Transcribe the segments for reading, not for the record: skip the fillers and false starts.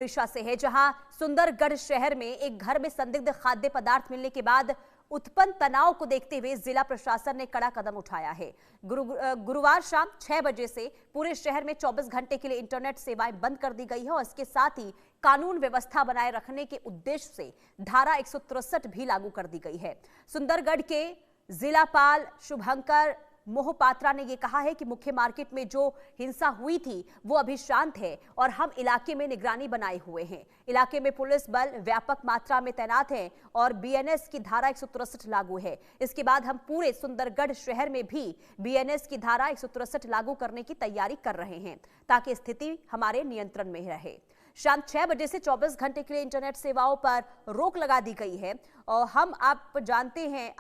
ओडिशा से है, जहां सुंदरगढ़ शहर में एक घर में संदिग्ध खाद्य पदार्थ मिलने के बाद उत्पन्न तनाव को देखते हुए जिला प्रशासन ने कड़ा कदम उठाया है। गुरुवार शाम 6 बजे से पूरे शहर में 24 घंटे के लिए इंटरनेट सेवाएं बंद कर दी गई है और इसके साथ ही कानून व्यवस्था बनाए रखने के उद्देश्य से धारा 163 भी लागू कर दी गई है। सुंदरगढ़ के जिलापाल शुभंकर मोहपात्रा ने यह कहा है कि मुख्य मार्केट में जो हिंसा हुई थी वो अभी शांत है और हम इलाके में निगरानी बनाए हुए हैं। इलाके में पुलिस बल व्यापक मात्रा में तैनात है और बीएनएस की धारा 163 लागू है। इसके बाद हम पूरे सुंदरगढ़ शहर में भी बीएनएस की धारा 163 लागू करने की तैयारी कर रहे हैं ताकि स्थिति हमारे नियंत्रण में रहे। शाम 6 बजे से 24 घंटे के लिए इंटरनेट सेवाओं पर रोक लगा दी गई है और हम आप जानते हैं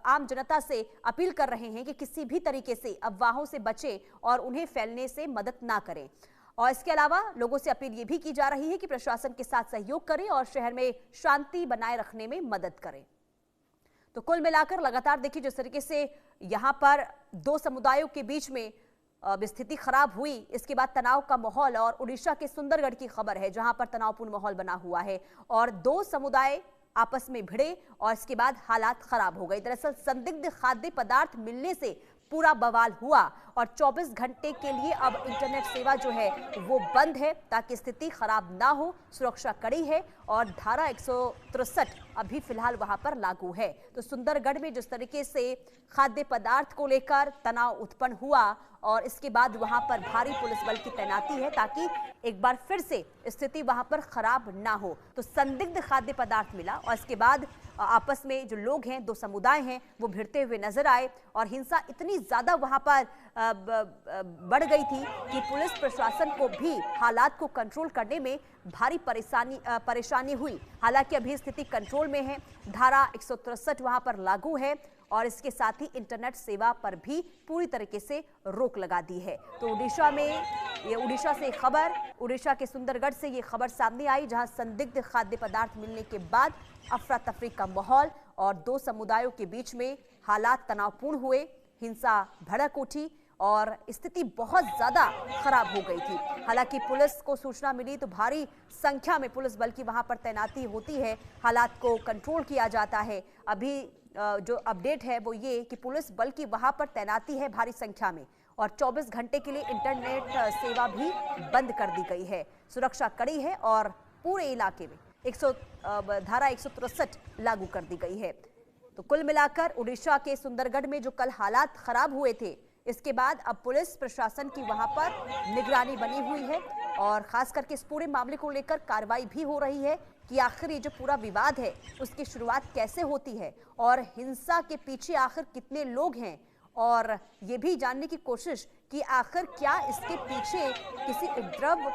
आम जनता से अपील कर रहे हैं कि किसी भी तरीके से अफवाहों से बचें और उन्हें फैलने से मदद ना करें। और इसके अलावा लोगों से अपील ये भी की जा रही है कि प्रशासन के साथ सहयोग करें और शहर में शांति बनाए रखने में मदद करें। तो कुल मिलाकर लगातार देखिए जिस तरीके से यहाँ पर दो समुदायों के बीच में स्थिति खराब हुई, इसके बाद तनाव का माहौल और उड़ीसा के सुंदरगढ़ की खबर है जहां पर तनावपूर्ण माहौल बना हुआ है और दो समुदाय आपस में भिड़े और इसके बाद हालात खराब हो गए। दरअसल संदिग्ध खाद्य पदार्थ मिलने से पूरा बवाल हुआ और 24 घंटे के लिए अब इंटरनेट सेवा जो है वो बंद है ताकि स्थिति खराब ना हो। सुरक्षा कड़ी है और धारा 163 अभी फिलहाल वहां पर लागू है। तो सुंदरगढ़ में जिस तरीके से खाद्य पदार्थ को लेकर तनाव उत्पन्न हुआ और इसके बाद वहां पर भारी पुलिस बल की तैनाती है ताकि एक बार फिर से स्थिति वहां पर खराब ना हो। तो संदिग्ध खाद्य पदार्थ मिला और इसके बाद आपस में जो लोग हैं, दो समुदाय हैं, वो भिड़ते हुए नजर आए और हिंसा इतनी ज्यादा वहां पर बढ़ गई थी कि पुलिस प्रशासन को भी हालात को कंट्रोल करने में भारी परेशानी हुई। हालांकि अभी स्थिति कंट्रोल में है, धारा 163 वहां पर लागू है और इसके साथ ही इंटरनेट सेवा पर भी पूरी तरीके से रोक लगा दी है। तो उड़ीसा से खबर, उड़ीसा के सुंदरगढ़ से ये खबर सामने आई जहां संदिग्ध खाद्य पदार्थ मिलने के बाद अफरा तफरी का माहौल और दो समुदायों के बीच में हालात तनावपूर्ण हुए, हिंसा भड़क उठी और स्थिति बहुत ज्यादा खराब हो गई थी। हालांकि पुलिस को सूचना मिली तो भारी संख्या में पुलिस बल की वहां पर तैनाती होती है, हालात को कंट्रोल किया जाता है। अभी जो अपडेट है वो ये कि पुलिस बल की वहां पर तैनाती है भारी संख्या में और 24 घंटे के लिए इंटरनेट सेवा भी बंद कर दी गई है। सुरक्षा कड़ी है और पूरे इलाके में धारा 163 लागू कर दी गई है। तो कुल मिलाकर उड़ीसा के सुंदरगढ़ में जो कल हालात खराब हुए थे, इसके बाद अब पुलिस प्रशासन की वहां पर निगरानी बनी हुई है और खास करके इस पूरे मामले को लेकर कार्रवाई भी हो रही है कि आखिर ये जो पूरा विवाद है उसकी शुरुआत कैसे होती है और हिंसा के पीछे आखिर कितने लोग हैं और ये भी जानने की कोशिश कि आखिर क्या इसके पीछे किसी उपद्रव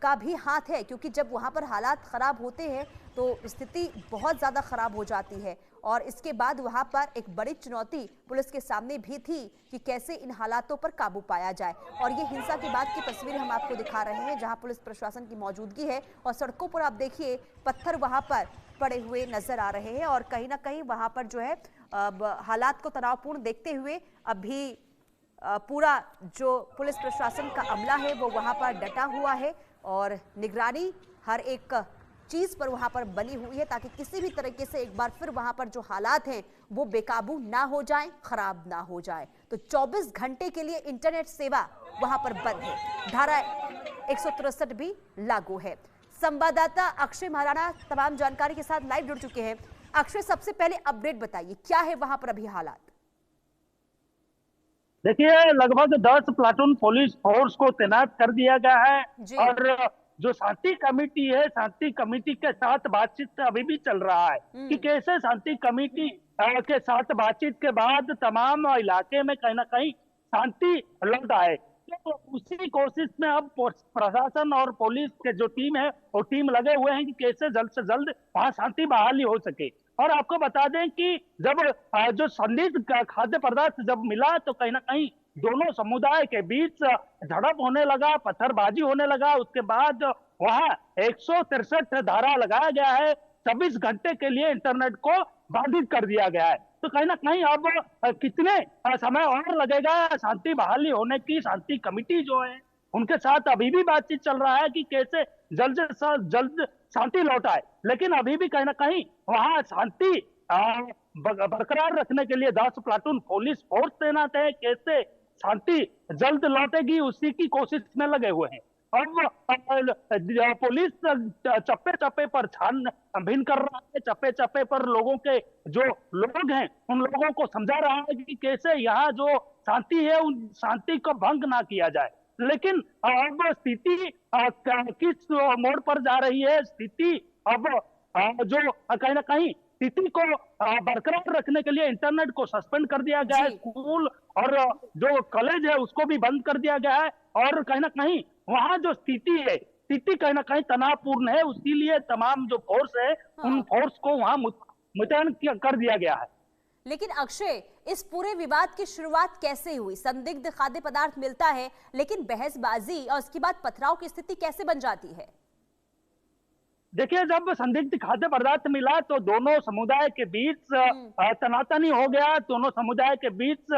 का भी हाथ है, क्योंकि जब वहां पर हालात खराब होते हैं तो स्थिति बहुत ज़्यादा खराब हो जाती है। और इसके बाद वहां पर एक बड़ी चुनौती पुलिस के सामने भी थी कि कैसे इन हालातों पर काबू पाया जाए। और ये हिंसा के बाद की तस्वीर हम आपको दिखा रहे हैं जहां पुलिस प्रशासन की मौजूदगी है और सड़कों पर आप देखिए पत्थर वहां पर पड़े हुए नजर आ रहे हैं और कहीं ना कहीं वहां पर जो है हालात को तनावपूर्ण देखते हुए अभी पूरा जो पुलिस प्रशासन का अमला है वो वहां पर डटा हुआ है और निगरानी हर एक चीज पर वहां पर बनी हुई है ताकि किसी भी तरीके से एक बार फिर वहां पर जो हालात हैं वो बेकाबू ना हो जाए, खराब ना हो जाए। तो 24 घंटे के लिए इंटरनेट सेवा वहां पर बंद है, धारा 163 भी लागू है। संवाददाता अक्षय महाराणा तमाम जानकारी के साथ लाइव जुड़ चुके हैं। अक्षय, सबसे पहले अपडेट बताइए, क्या है वहां पर अभी हालात? देखिए, लगभग 10 प्लाटून पुलिस फोर्स को तैनात कर दिया गया है और जो शांति कमेटी है, शांति कमेटी के साथ बातचीत अभी भी चल रहा है कि कैसे शांति कमेटी के साथ बातचीत के बाद तमाम इलाके में कहीं ना कहीं शांति लौट आए। तो उसी कोशिश में अब प्रशासन और पुलिस के जो टीम है वो टीम लगे हुए हैं कि कैसे जल्द से जल्द वहां शांति बहाली हो सके। और आपको बता दें कि जब जो संदिग्ध खाद्य पदार्थ जब मिला तो कहीं ना कहीं दोनों समुदाय के बीच झड़प होने लगा, पत्थरबाजी होने लगा। उसके बाद वहां 163 धारा लगाया गया है, 24 घंटे के लिए इंटरनेट को बाधित कर दिया गया है। तो कहीं ना कहीं अब कितने समय और लगेगा शांति बहाली होने की। शांति कमेटी जो है उनके साथ अभी भी बातचीत चल रहा है कि कैसे जल्द शांति लौट आए। लेकिन अभी भी कहीं ना कहीं वहां शांति बरकरार रखने के लिए 10 प्लाटून पुलिस फोर्स तैनात है। कैसे शांति जल्द लौटेगी उसी की कोशिश में लगे हुए हैं। अब पुलिस चप्पे चप्पे पर छानबीन कर रहा है, चप्पे चप्पे पर लोगों के जो लोग हैं उन लोगों को समझा रहा है कि कैसे यहाँ जो शांति है उन शांति को भंग ना किया जाए। लेकिन अब स्थिति किस मोड़ पर जा रही है, स्थिति अब जो कहीं ना कहीं स्थिति को बरकरार रखने के लिए इंटरनेट को सस्पेंड कर दिया गया है, स्कूल और जो कॉलेज है उसको भी बंद कर दिया गया है, और कहीं ना कहीं वहां जो स्थिति है, स्थिति कहीं ना कहीं तनावपूर्ण है। इसीलिए तमाम जो फोर्स है उन फोर्स को वहां मुतयन कर दिया गया है। लेकिन अक्षय, इस पूरे विवाद की शुरुआत कैसे हुई? संदिग्ध खाद्य पदार्थ मिलता है, लेकिन बहसबाजी और उसके बाद पथराव की स्थिति कैसे बन जाती है? देखिए, जब संदिग्ध खाद्य पदार्थ मिला तो दोनों समुदाय के बीच तनातनी हो गया, दोनों समुदाय के बीच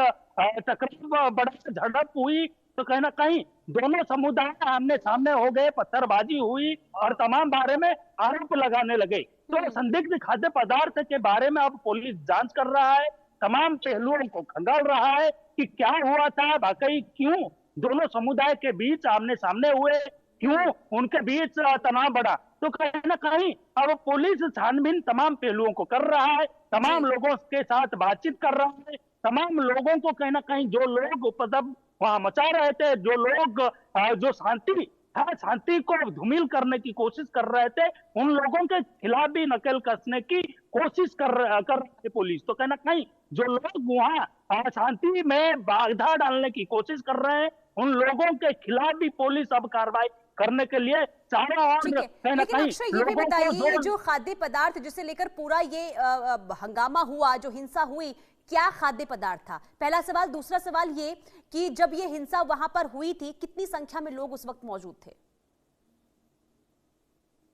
टकराव, बड़ा झड़प हुई। तो कहीं ना कहीं दोनों समुदाय आमने सामने हो गए, पत्थरबाजी हुई और तमाम बारे में आरोप लगाने लगे। तो संदिग्ध खाद्य पदार्थ के बारे में अब पुलिस जांच कर रहा है, तमाम पहलुओं को खंगाल रहा है कि क्या हुआ था, वाकई क्यों दोनों समुदाय के बीच आमने सामने हुए, क्यों उनके बीच तनाव बढ़ा। तो कहीं ना कहीं अब पुलिस छानबीन तमाम पहलुओं को कर रहा है, तमाम लोगों के साथ बातचीत कर रहा है, तमाम लोगों को कहीं ना कहीं जो लोग उपद्रव वहां मचा रहे थे, जो लोग जो शांति को धूमिल करने की कोशिश कर रहे थे, उन लोगों के खिलाफ भी नकेल कसने की कोशिश कर रही है पुलिस। तो कहीं ना कहीं जो लोग वहां शांति में बाधा डालने की कोशिश कर रहे हैं, उन लोगों के खिलाफ भी पुलिस अब कार्रवाई करने के लिए चारों ओर कहीं ना कहीं। ये भी बताइए, जो खाद्य पदार्थ जिसे लेकर पूरा ये हंगामा हुआ, जो हिंसा हुई, क्या खाद्य पदार्थ था? पहला सवाल। दूसरा सवाल ये कि जब ये हिंसा वहां पर हुई थी, कितनी संख्या में लोग उस वक्त मौजूद थे?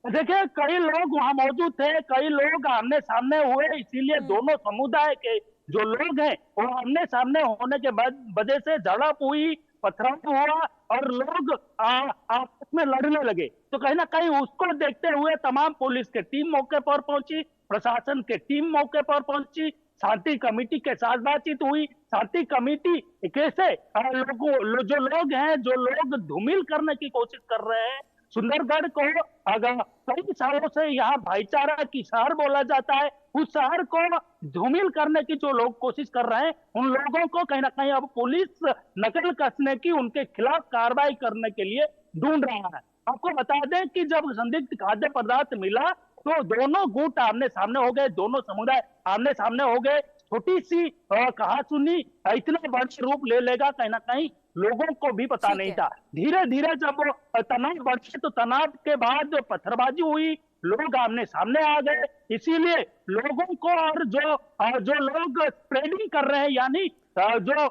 देखिए, कई लोग वहां मौजूद थे, कई लोग आमने सामने हुए, इसीलिए दोनों समुदाय के जो लोग हैं वो आमने सामने होने के वजह से झड़प हुई, पथराव हुआ और लोग आपस में लड़ने लगे। तो कहीं ना कहीं उसको देखते हुए तमाम पुलिस के टीम मौके पर पहुंची, प्रशासन के टीम मौके पर पहुंची, शांति कमेटी के साथ बातचीत हुई। शांति कमेटी कैसे जो लोग हैं, जो लोग धूमिल करने की कोशिश कर रहे हैं सुंदरगढ़ को, अगर कई सालों से यहाँ भाईचारा की शहर बोला जाता है, उस शहर को धूमिल करने की जो लोग कोशिश कर रहे हैं, उन लोगों को कहीं ना कहीं अब पुलिस नकल कसने की, उनके खिलाफ कार्रवाई करने के लिए ढूंढ रहा है। आपको बता दें कि जब संदिग्ध खाद्य पदार्थ मिला तो दोनों गुट आमने सामने हो गए, दोनों समुदाय आमने सामने हो गए। छोटी सी कहासुनी इतना बड़ा रूप ले लेगा, कहीं ना कहीं लोगों को भी पता नहीं था। धीरे धीरे जब तनाव बढ़े तो तनाव के बाद पत्थरबाजी हुई, लोग आमने सामने आ गए। इसीलिए लोगों को, और जो लोग स्प्रेडिंग कर रहे हैं, यानी जो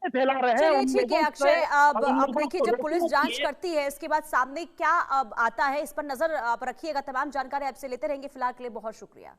फैला रहे हैं। ठीक है अक्षय, अब देखिए, जब पुलिस जांच करती है इसके बाद सामने क्या आता है, इस पर नजर आप रखिएगा। तमाम जानकारी आपसे लेते रहेंगे। फिलहाल के लिए बहुत शुक्रिया।